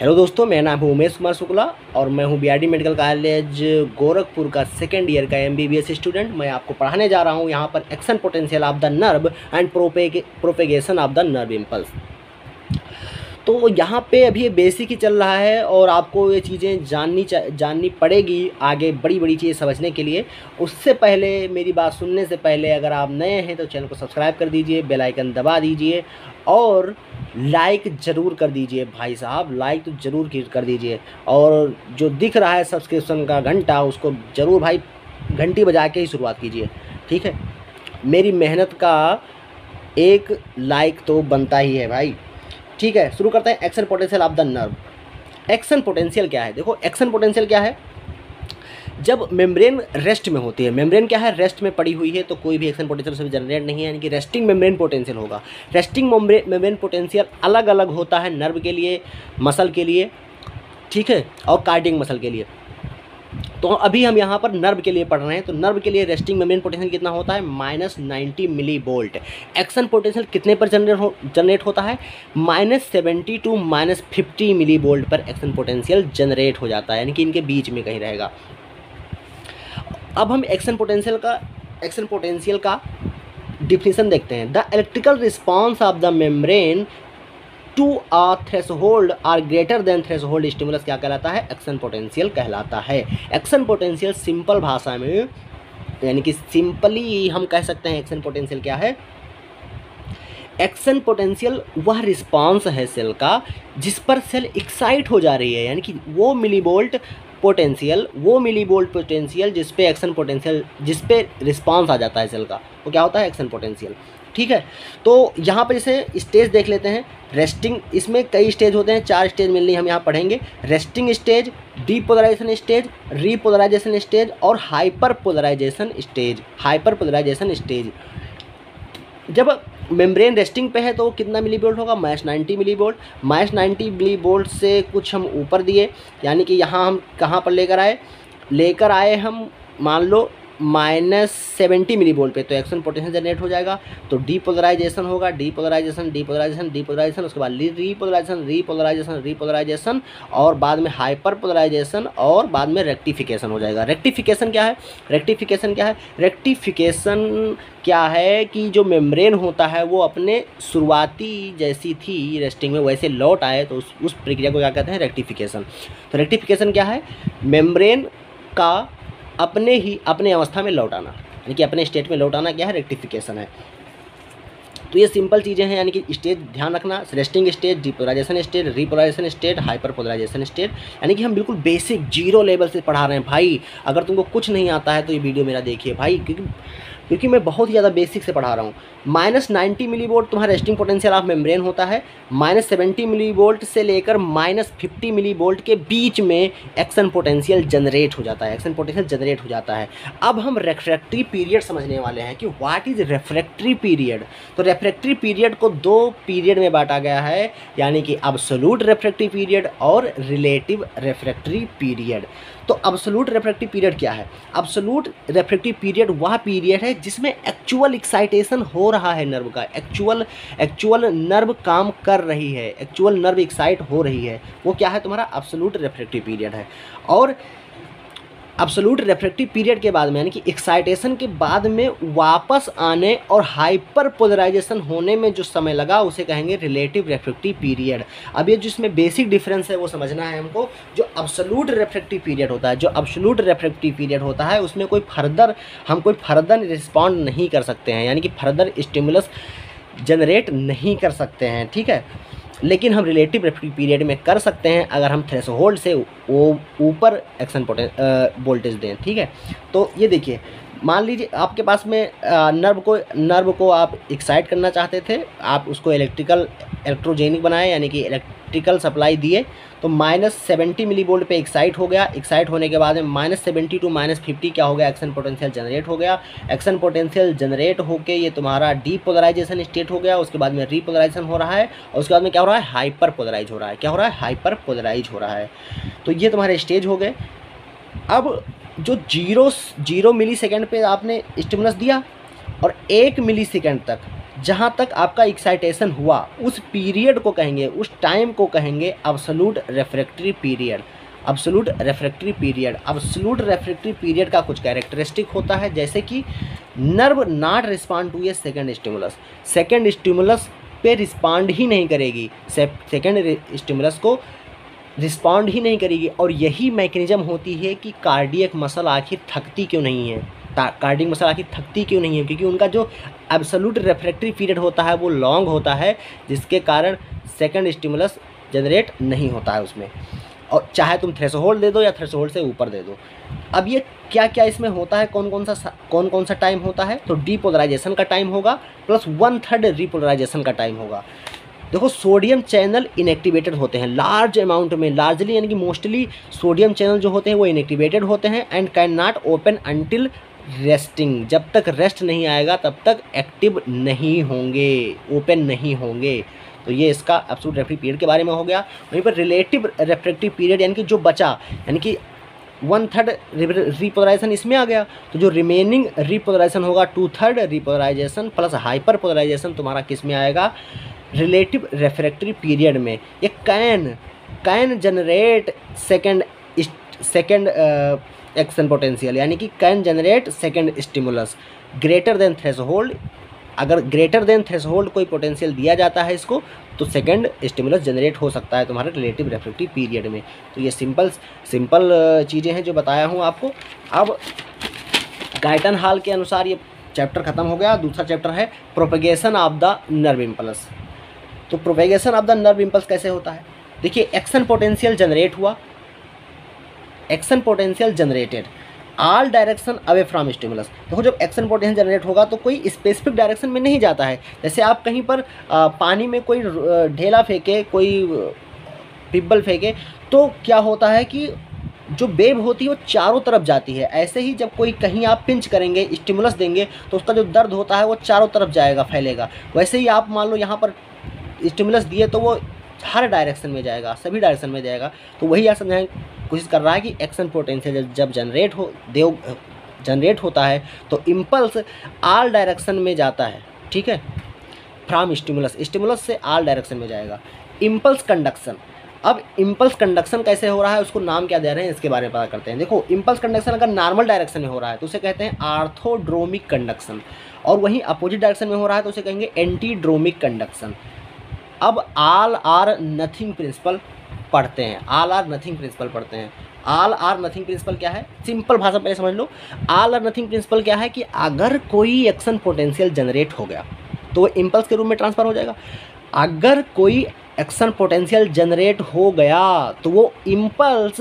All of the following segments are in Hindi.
हेलो दोस्तों, मेरा नाम है उमेश कुमार शुक्ला और मैं हूं बीआरडी मेडिकल कॉलेज गोरखपुर का सेकेंड ईयर का एमबीबीएस स्टूडेंट। मैं आपको पढ़ाने जा रहा हूं यहां पर action potential of the nerve and propagation of the nerve impulse. तो यहाँ पे अभी ये बेसिक ही चल रहा है और आपको ये चीज़ें जाननी पड़ेगी आगे बड़ी बड़ी चीज़ें समझने के लिए। उससे पहले, मेरी बात सुनने से पहले, अगर आप नए हैं तो चैनल को सब्सक्राइब कर दीजिए, बेल आइकन दबा दीजिए और लाइक ज़रूर कर दीजिए। भाई साहब, लाइक तो ज़रूर कर दीजिए और जो दिख रहा है सब्सक्रिप्शन का घंटा, उसको ज़रूर भाई घंटी बजा के ही शुरुआत कीजिए, ठीक है। मेरी मेहनत का एक लाइक तो बनता ही है भाई, ठीक है। शुरू करते हैं। Action potential of the nerve. Action potential क्या है? देखो, एक्शन पोटेंशियल क्या है? जब मेम्ब्रेन रेस्ट में होती है, मेम्ब्रेन क्या है, रेस्ट में पड़ी हुई है, तो कोई भी एक्शन पोटेंशियल उसमें जनरेट नहीं है, यानी कि रेस्टिंग मेम्ब्रेन पोटेंशियल होगा। रेस्टिंग मेम्ब्रेन पोटेंशियल अलग अलग होता है नर्व के लिए, मसल के लिए, ठीक है, और कार्डियक मसल के लिए। तो अभी हम यहाँ पर नर्व के लिए पढ़ रहे हैं। तो नर्व के लिए रेस्टिंग मेम्ब्रेन पोटेंशियल कितना होता है? -90 मिली वोल्ट। एक्शन पोटेंशियल कितने पर जनरेट होता है? -70 टू -50 मिली वोल्ट पर एक्शन पोटेंशियल जनरेट हो जाता है, यानी कि इनके बीच में कहीं रहेगा। अब हम एक्शन पोटेंशियल का डिफिनीशन देखते हैं। The electrical response of the membrane to a threshold or greater than threshold stimulus क्या कहलाता है? एक्शन पोटेंशियल कहलाता है। एक्शन पोटेंशियल सिंपल भाषा में, यानी कि सिंपली हम कह सकते हैं एक्शन पोटेंशियल क्या है? एक्शन पोटेंशियल वह रिस्पांस है सेल का जिस पर सेल एक्साइट हो जा रही है, यानी कि वो मिलीवोल्ट पोटेंशियल जिस पे एक्शन पोटेंशियल, जिस पे रिस्पांस आ जाता है सेल का, वो क्या होता है? एक्शन पोटेंशियल, ठीक है। तो यहाँ पर जैसे स्टेज देख लेते हैं। रेस्टिंग, इसमें कई स्टेज होते हैं, 4 स्टेज मिलनी हम यहाँ पढ़ेंगे। Resting stage, depolarisation stage, repolarisation stage और हाइपर पोलराइजेशन स्टेज। जब मेम्ब्रेन रेस्टिंग पे है तो कितना मिलीवोल्ट होगा? -90 मिलीवोल्ट। -90 मिलीवोल्ट से कुछ हम ऊपर दिए, यानी कि यहाँ हम कहाँ पर लेकर आए हम, मान लो -70 मिलीवोल्ट पे, तो एक्शन पोटेंशियल जनरेट हो जाएगा। तो डीपोलराइजेशन होगा, डीपोलराइजेशन, उसके बाद रीपोलराइजेशन और बाद में हाइपर पोलराइजेशन और बाद में रेक्टिफिकेशन हो जाएगा। रेक्टिफिकेशन क्या है कि जो मेम्ब्रेन होता है वो अपने शुरुआती जैसी थी रेस्टिंग में वैसे लौट आए, तो उस प्रक्रिया को क्या कहते हैं? रेक्टिफिकेशन। तो रेक्टिफिकेशन क्या है? मेम्ब्रेन का अपने अवस्था में लौट आना, यानी कि अपने स्टेट में लौट आना क्या है? रेक्टिफिकेशन है। तो ये सिंपल चीज़ें हैं, यानी कि स्टेज ध्यान रखना। Resting stage, depolarisation stage, repolarisation stage, hyperpolarisation stage, यानी कि हम बिल्कुल बेसिक 0 लेवल से पढ़ा रहे हैं भाई। अगर तुमको कुछ नहीं आता है तो ये वीडियो मेरा देखिए भाई, क्योंकि मैं बहुत ही ज़्यादा बेसिक से पढ़ा रहा हूँ। -90 मिलीवोल्ट तुम्हारा रेस्टिंग पोटेंशियल ऑफ मेम्ब्रेन होता है। -70 मिलीवोल्ट से लेकर -50 मिलीवोल्ट के बीच में एक्शन पोटेंशियल जनरेट हो जाता है। अब हम रेफ्रैक्टरी पीरियड समझने वाले हैं कि व्हाट इज़ रेफ्रैक्टरी पीरियड। तो रेफ्रैक्टरी पीरियड को 2 पीरियड में बांटा गया है, यानी कि अब्सोल्यूट रेफ्रैक्टरी पीरियड और रिलेटिव रेफ्रैक्टरी पीरियड। तो अब्सोल्यूट रेफ्रैक्टरी पीरियड क्या है? अब्सोल्यूट रेफ्रैक्टरी पीरियड वह पीरियड है जिसमें एक्चुअल एक्साइटेशन हो रहा है नर्व का, एक्चुअल नर्व काम कर रही है, एक्चुअल नर्व एक्साइट हो रही है, वो क्या है? तुम्हारा अब्सोल्यूट रेफ्रैक्टरी पीरियड है। और अब्सोल्यूट रेफ्रैक्टरी पीरियड के बाद में, यानी कि एक्साइटेशन के बाद में वापस आने और हाइपर पोलराइजेशन होने में जो समय लगा उसे कहेंगे रिलेटिव रेफ्रैक्टरी पीरियड। अब ये जिसमें बेसिक डिफरेंस है वो समझना है हमको। जो अब्सोल्यूट रेफ्रैक्टरी पीरियड होता है, उसमें हम कोई फर्दर रिस्पॉन्ड नहीं कर सकते हैं, यानी कि फर्दर स्टिमुलस जनरेट नहीं कर सकते हैं, ठीक है। लेकिन हम रिलेटिव रेफ्रैक्टरी पीरियड में कर सकते हैं अगर हम थ्रेशोल्ड से ऊपर एक्शन वोल्टेज दें, ठीक है। तो ये देखिए, मान लीजिए आपके पास में नर्व को आप एक्साइट करना चाहते थे, आप उसको इलेक्ट्रोजेनिक बनाए, यानी कि इलेक्ट्रिकल सप्लाई दिए, तो -70 मिलीवोल्ट पे एक्साइट हो गया। एक्साइट होने के बाद में -70 टू -50 क्या हो गया? एक्शन पोटेंशियल जनरेट हो गया। एक्शन पोटेंशियल जनरेट होके ये तुम्हारा डीपोलराइजेशन स्टेट हो गया। उसके बाद में रीपोलराइजेशन हो रहा है और उसके बाद में क्या हो रहा है? हाइपर पोलराइज हो रहा है। क्या हो रहा है? हाइपर पोलराइज हो रहा है। तो ये तुम्हारे स्टेज हो गए। अब जो 0 मिली सेकेंड पे आपने स्टिमुलस दिया और 1 मिली सेकेंड तक जहाँ तक आपका एक्साइटेशन हुआ उस पीरियड को कहेंगे, उस टाइम को कहेंगे absolute refractory period. Absolute refractory period, absolute refractory period का कुछ कैरेक्टरिस्टिक होता है, जैसे कि nerve not respond to a second stimulus, second stimulus पे रिस्पॉन्ड ही नहीं करेगी, सेकेंड स्टिमुलस को रिस्पॉन्ड ही नहीं करेगी। और यही मैकेनिज्म होती है कि कार्डियक मसल आखिर थकती क्यों नहीं है, कार्डियक मसल आखिर थकती क्यों नहीं है, क्योंकि उनका जो एब्सोल्यूट रेफ्रैक्टरी पीरियड होता है वो लॉन्ग होता है, जिसके कारण सेकंड स्टिमुलस जनरेट नहीं होता है उसमें। और चाहे तुम थ्रेशोल्ड दे दो या थ्रेशोल्ड से ऊपर दे दो। अब ये क्या क्या इसमें होता है, कौन कौन सा टाइम होता है, तो डीपोलराइजेशन का टाइम होगा प्लस 1/3 रीपोलराइजेशन का टाइम होगा। देखो सोडियम चैनल इनएक्टिवेटेड होते हैं लार्ज अमाउंट में, लार्जली यानी कि मोस्टली सोडियम चैनल जो होते हैं वो इनएक्टिवेटेड होते हैं and can not open until resting, जब तक रेस्ट नहीं आएगा तब तक एक्टिव नहीं होंगे, ओपन नहीं होंगे। तो ये इसका एब्सोल्यूट रेफ्रैक्टिव पीरियड के बारे में हो गया। वहीं पर रिलेटिव रेफ्रैक्टिव पीरियड यानी कि जो बचा, यानी कि 1/3 रिपोलराइजेशन इसमें आ गया, तो जो रिमेनिंग रिपोलराइजेशन होगा 2/3 रिपोलराइजेशन प्लस हाइपर पोलराइजेशन तुम्हारा किस में आएगा, रिलेटिव रेफ्रैक्टरी पीरियड में। ये can generate second action potential, यानी कि can generate second stimulus greater than threshold. अगर ग्रेटर देन थ्रेशोल्ड कोई पोटेंशियल दिया जाता है इसको, तो सेकंड स्टिमुलस जनरेट हो सकता है तुम्हारे रिलेटिव रेफ्रैक्टिव पीरियड में। तो ये सिंपल चीज़ें हैं जो बताया हूँ आपको। अब गाइटन हॉल के अनुसार ये चैप्टर ख़त्म हो गया। दूसरा चैप्टर है propagation of the nerve impulse. तो propagation of the nerve impulse कैसे होता है, देखिए एक्शन पोटेंशियल जनरेट हुआ, action potential generated all direction away from stimulus. देखो जब एक्शन पोटेंशियल जनरेट होगा तो कोई स्पेसिफिक डायरेक्शन में नहीं जाता है। जैसे आप कहीं पर पानी में कोई ढेला फेंके, कोई पिब्बल फेंके, तो क्या होता है कि जो वेव होती है वो चारों तरफ जाती है। ऐसे ही जब कोई कहीं आप पिंच करेंगे, स्टिमुलस देंगे, तो उसका जो दर्द होता है वो चारों तरफ जाएगा, फैलेगा। वैसे ही आप मान लो यहाँ पर स्टिमुलस दिए तो वो हर डायरेक्शन में जाएगा, सभी डायरेक्शन में जाएगा। तो वही यार समझाने की कोशिश कर रहा है कि एक्शन पोटेंशियल जब जनरेट होता है तो इम्पल्स ऑल डायरेक्शन में जाता है, ठीक है, फ्रॉम स्टिमुलस से ऑल डायरेक्शन में जाएगा। इम्पल्स कंडक्शन, अब इम्पल्स कंडक्शन कैसे हो रहा है, उसको नाम क्या दे रहे हैं इसके बारे में पता करते हैं। देखो इम्पल्स कंडक्शन अगर नॉर्मल डायरेक्शन में हो रहा है तो उसे कहते हैं आर्थोड्रोमिक कंडक्शन, और वहीं अपोजिट डायरेक्शन में हो रहा है तो उसे कहेंगे एंटीड्रोमिक कंडक्शन। अब ऑल आर नथिंग प्रिंसिपल पढ़ते हैं, ऑल आर नथिंग प्रिंसिपल पढ़ते हैं। ऑल आर नथिंग प्रिंसिपल क्या है, सिंपल भाषा पहले समझ लो। ऑल आर नथिंग प्रिंसिपल क्या है कि अगर कोई एक्शन पोटेंशियल जनरेट हो गया तो वो इम्पल्स के रूप में ट्रांसफर हो जाएगा। अगर कोई एक्शन पोटेंशियल जनरेट हो गया तो वो इम्पल्स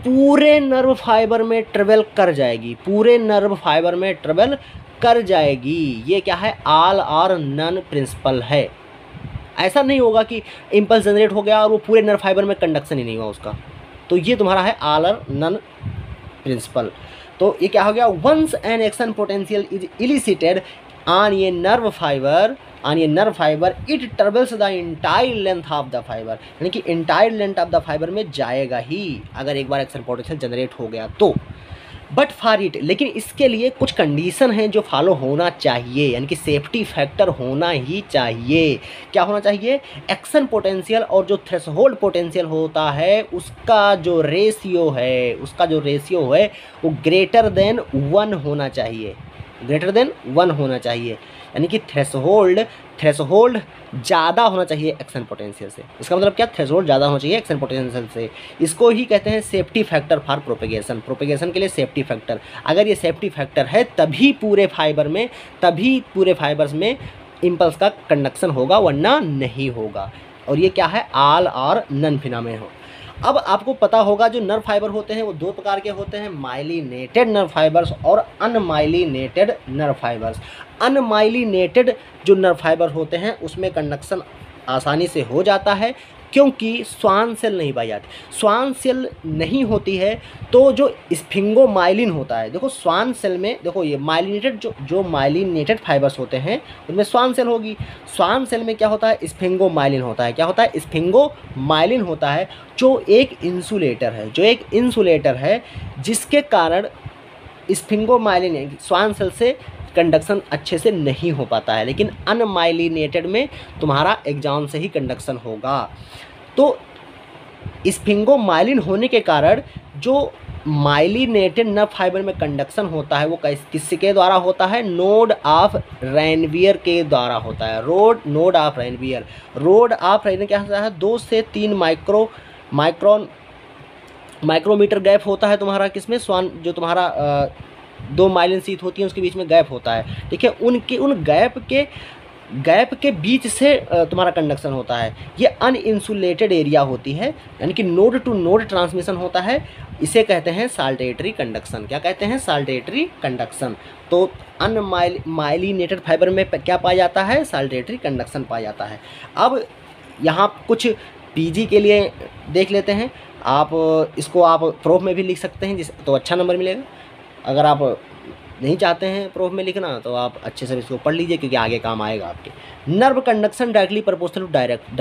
पूरे नर्व फाइबर में ट्रेवल कर जाएगी, पूरे नर्व फाइबर में ट्रेवल कर जाएगी। ये क्या है, ऑल आर नन प्रिंसिपल है। ऐसा नहीं होगा कि इम्पल्स जनरेट हो गया और वो पूरे नर्व फाइबर में कंडक्शन ही नहीं हुआ उसका। तो ये तुम्हारा है ऑल आर नन प्रिंसिपल। तो ये क्या हो गया, once an action potential is elicited on ये nerve fibre, it travels the entire length of the fibre, यानी कि entire length of the fibre में जाएगा ही अगर एक बार एक्शन पोटेंशियल जनरेट हो गया तो। बट फॉर इट, लेकिन इसके लिए कुछ कंडीशन हैं जो फॉलो होना चाहिए, यानी कि सेफ्टी फैक्टर होना ही चाहिए। क्या होना चाहिए, एक्शन पोटेंशियल और जो थ्रेशोल्ड पोटेंशियल होता है उसका जो रेशियो है वो ग्रेटर देन 1 होना चाहिए, ग्रेटर देन 1 होना चाहिए। यानी कि थ्रेशोल्ड ज़्यादा होना चाहिए एक्शन पोटेंशियल से। इसका मतलब क्या, थ्रेशोल्ड ज़्यादा होना चाहिए एक्शन पोटेंशियल से। इसको ही कहते हैं सेफ्टी फैक्टर फॉर प्रोपेगेशन के लिए सेफ्टी फैक्टर। अगर ये सेफ्टी फैक्टर है तभी पूरे फाइबर्स में इम्पल्स का कंडक्शन होगा, वरना नहीं होगा। और ये क्या है, ऑल और नन फिनोमेना हो। अब आपको पता होगा जो नर्व फाइबर होते हैं वो 2 प्रकार के होते हैं, माइलिनेटेड नर्व फाइबर्स और अनमाइलिनेटेड नर्व फाइबर्स। अनमाइलिनेटेड जो नर्व फाइबर होते हैं उसमें कंडक्शन आसानी से हो जाता है क्योंकि स्वान सेल नहीं पाई जाती। स्वान सेल नहीं होती है तो जो स्फिंगोमाइलिन होता है, देखो स्वान सेल में, देखो ये माइलिनेटेड जो माइलिनेटेड फाइबर्स होते हैं उनमें स्वान सेल होगी। स्वान सेल में क्या होता है, स्फिंगोमाइलिन होता है। क्या होता है, स्फिंगोमाइलिन होता है जो एक इंसुलेटर है, जिसके कारण स्फिंगोमाइलिन स्वान सेल से कंडक्शन अच्छे से नहीं हो पाता है, लेकिन अनमाइलिनेटेड में तुम्हारा एग्जाम से ही कंडक्शन होगा। तो स्फिंगोमाइलिन होने के कारण जो माइलिनेटेड नर्व फाइबर में कंडक्शन होता है वो किसके द्वारा होता है, नोड ऑफ रैनवियर के द्वारा होता है। नोड ऑफ रैनवियर क्या होता है, 2 से 3 माइक्रोमीटर गैप होता है तुम्हारा किसमें, स्वान जो तुम्हारा 2 माइलिन शीथ होती है उसके बीच में गैप होता है, ठीक है। उन गैप के बीच से तुम्हारा कंडक्शन होता है। ये अनइंसुलेटेड एरिया होती है, यानी कि नोड टू नोड ट्रांसमिशन होता है। इसे कहते हैं साल्टेटरी कंडक्शन। क्या कहते हैं, साल्टेटरी कंडक्शन। तो अनमाइलिनेटेड फाइबर में क्या पाया जाता है, साल्टेटरी कंडक्शन पाया जाता है। अब यहाँ कुछ पीजी के लिए देख लेते हैं। आप इसको आप प्रूफ में भी लिख सकते हैं, तो अच्छा नंबर मिलेगा। अगर आप नहीं चाहते हैं प्रूफ में लिखना तो आप अच्छे से इसको पढ़ लीजिए, क्योंकि आगे काम आएगा आपके। Nerve conduction directly proportional to direct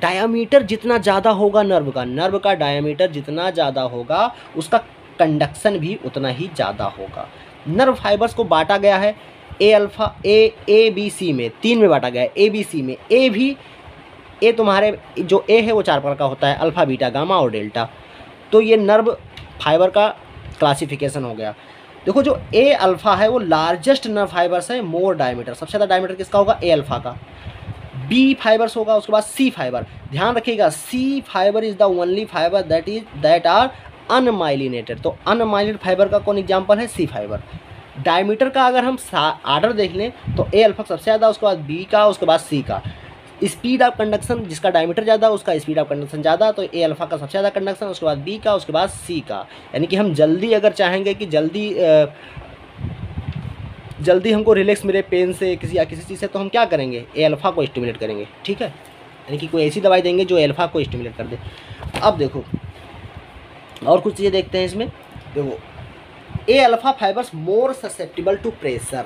diameter जितना ज़्यादा होगा नर्व का डायमीटर जितना ज़्यादा होगा उसका कंडक्शन भी उतना ही ज़्यादा होगा। नर्व फाइबर्स को बांटा गया है ए बी सी में, 3 में बांटा गया है। ए बी सी में ए तुम्हारे जो ए है वो 4 प्रकार का होता है, अल्फ़ा, बीटा, गामा और डेल्टा। तो ये नर्व फाइबर का क्लासिफिकेशन हो गया। देखो जो ए अल्फ़ा है वो लार्जेस्ट नर्व फाइबर्स है, मोर डायमीटर, सबसे ज़्यादा डायमीटर किसका होगा, ए अल्फ़ा का। बी फाइबर्स होगा, उसके बाद सी फाइबर। ध्यान रखिएगा, C fibre is the only fibre that are unmyelinated. तो अनमाइलिनेटेड फाइबर का कौन एग्जाम्पल है, सी फाइबर। डायमीटर का अगर हम आर्डर देख लें तो ए अल्फ़ा सबसे ज़्यादा, उसके बाद बी का, उसके बाद सी का। स्पीड ऑफ कंडक्शन, जिसका डायमीटर ज़्यादा उसका स्पीड ऑफ कंडक्शन ज़्यादा, तो ए अल्फ़ा का सबसे ज़्यादा कंडक्शन, उसके बाद बी का, उसके बाद सी का। यानी कि हम जल्दी अगर चाहेंगे कि जल्दी हमको रिलैक्स मिले पेन से किसी चीज़ से, तो हम क्या करेंगे, ए अल्फ़ा को स्टिमुलेट करेंगे, ठीक है। यानी कि कोई ऐसी दवाई देंगे जो ए अल्फ़ा को स्टिमुलेट कर दे। अब देखो और कुछ चीज़ें देखते हैं इसमें। देखो A alpha fibres more susceptible to pressure.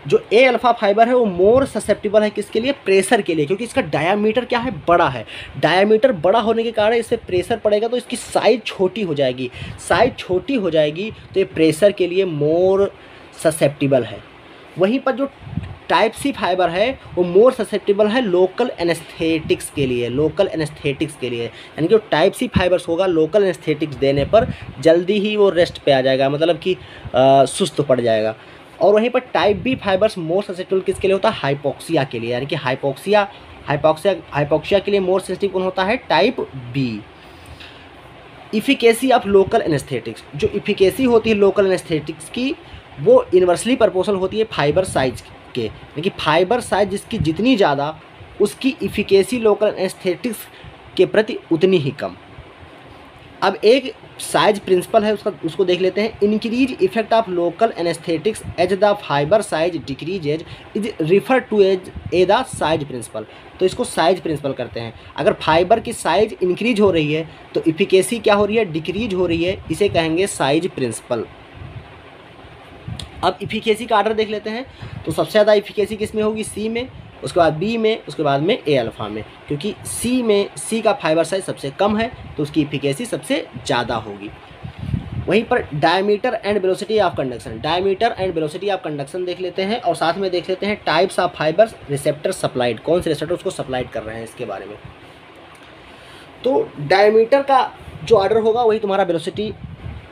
जो ए अल्फ़ा फाइबर है वो मोर ससेप्टिबल है किसके लिए, प्रेशर के लिए, क्योंकि इसका डायामीटर क्या है, बड़ा है। डायामीटर बड़ा होने के कारण इससे प्रेशर पड़ेगा तो इसकी साइज़ छोटी हो जाएगी। साइज़ छोटी हो जाएगी तो ये प्रेशर के लिए मोर ससेप्टिबल है। वहीं पर जो टाइप सी फाइबर है वो मोर ससेप्टिबल है लोकल एनेस्थेटिक्स के लिए, यानी कि जो टाइप सी फाइबर्स होगा लोकल एनेस्थेटिक्स देने पर जल्दी ही वो रेस्ट पे आ जाएगा, मतलब कि सुस्त पड़ जाएगा। और वहीं पर type B fibres more susceptible किसके लिए होता है, हाइपोक्सिया के लिए, यानी कि हाइपोक्सिया के लिए मोर सेंसिटिव कौन होता है, type B. Efficacy of local anaesthetics, जो इफिकेसी होती है लोकल एनेस्थेटिक्स की वो इन्वर्सली प्रोपोर्शनल होती है फाइबर साइज के, यानी कि फाइबर साइज जिसकी जितनी ज़्यादा उसकी इफिकेसी लोकल एनेस्थेटिक्स के प्रति उतनी ही कम। अब एक साइज प्रिंसिपल है उसको देख लेते हैं। Increase effect of local anaesthetics as the fibre size decreases is refer to as the size principle. तो इसको साइज प्रिंसिपल करते हैं। अगर फाइबर की साइज इंक्रीज हो रही है तो इफिकेसी क्या हो रही है, डिक्रीज हो रही है, इसे कहेंगे साइज प्रिंसिपल। अब इफिकेसी का आर्डर देख लेते हैं। तो सबसे ज़्यादा इफिकेसी किस में होगी, सी में, उसके बाद बी में, उसके बाद में ए अल्फ़ा में, क्योंकि सी का फाइबर साइज सबसे कम है तो उसकी इफिकेसी सबसे ज़्यादा होगी। वहीं पर diameter and velocity of conduction, देख लेते हैं और साथ में देख लेते हैं types of fibres, receptor supplied, कौन से रिसेप्टर उसको सप्लाइड कर रहे हैं इसके बारे में। तो डायमीटर का जो आर्डर होगा वही तुम्हारा वेलोसिटी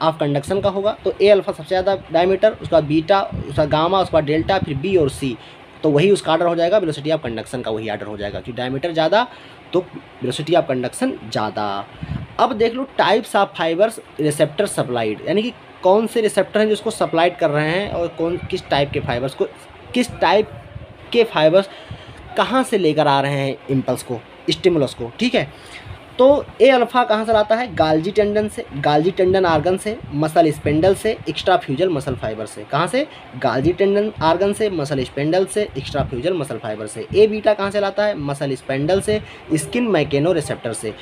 ऑफ कंडक्शन का होगा। तो ए अल्फ़ा सबसे ज़्यादा डायमीटर, उसके बाद बीटा, उसका गामा, उसके बाद डेल्टा, फिर बी और सी, तो वही उसका आर्डर हो जाएगा, वेलोसिटी ऑफ कंडक्शन का वही आर्डर हो जाएगा, कि डायमीटर ज़्यादा तो वेलोसिटी ऑफ कंडक्शन ज़्यादा। अब देख लो types of fibres receptor supplied, यानी कि कौन से रिसेप्टर हैं जो उसको सप्लाइड कर रहे हैं और किस टाइप के फाइबर्स को, किस टाइप के फाइबर्स कहाँ से लेकर आ रहे हैं इम्पल्स को, स्टिमुलस को, ठीक है। तो ए अल्फ़ा कहाँ से लाता है, गाल्जी टेंडन आर्गन से, मसल स्पेंडल से, एक्स्ट्रा फ्यूजल मसल फाइबर से। कहाँ से, गाल्जी टेंडन आर्गन से, मसल स्पेंडल से, एक्स्ट्रा फ्यूजल मसल फाइबर से। ए बीटा कहाँ से लाता है, मसल स्पेंडल से, स्किन मैकेनो रिसेप्टर से।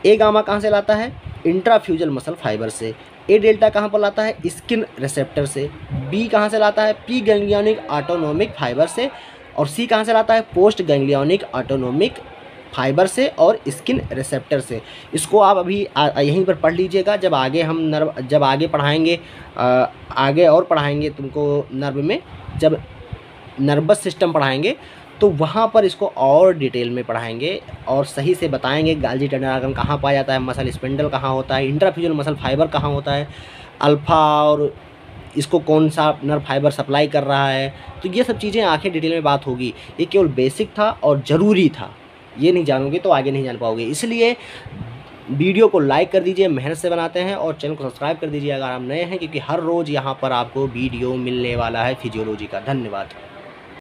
ए गामा कहाँ से लाता है, इंट्रा फ्यूजल मसल फाइबर से। ए डेल्टा कहाँ पर लाता है, स्किन रिसेप्टर से। बी कहाँ से लाता है, प्री गैंग्लियोनिक ऑटोनोमिक फाइबर से। और सी कहाँ से लाता है, पोस्ट गैंग्लियोनिक ऑटोनोमिक फाइबर से और स्किन रिसेप्टर से। इसको आप अभी यहीं पर पढ़ लीजिएगा, जब आगे पढ़ाएंगे आगे और पढ़ाएंगे तुमको नर्व में, जब नर्वस सिस्टम पढ़ाएंगे तो वहाँ पर इसको और डिटेल में पढ़ाएंगे और सही से बताएंगे गाल्जी टनल आर्गन कहाँ पाया जाता है, मसल स्पिंडल कहाँ होता है, इंट्राफ्यूजल मसल फाइबर कहाँ होता है, अल्फ़ा और इसको कौन सा नर्व फाइबर सप्लाई कर रहा है। तो ये सब चीज़ें आंखें डिटेल में बात होगी। ये केवल बेसिक था और ज़रूरी था, ये नहीं जानोगे तो आगे नहीं जान पाओगे। इसलिए वीडियो को लाइक कर दीजिए, मेहनत से बनाते हैं, और चैनल को सब्सक्राइब कर दीजिए अगर आप नए हैं, क्योंकि हर रोज़ यहाँ पर आपको वीडियो मिलने वाला है फिजियोलॉजी का। धन्यवाद।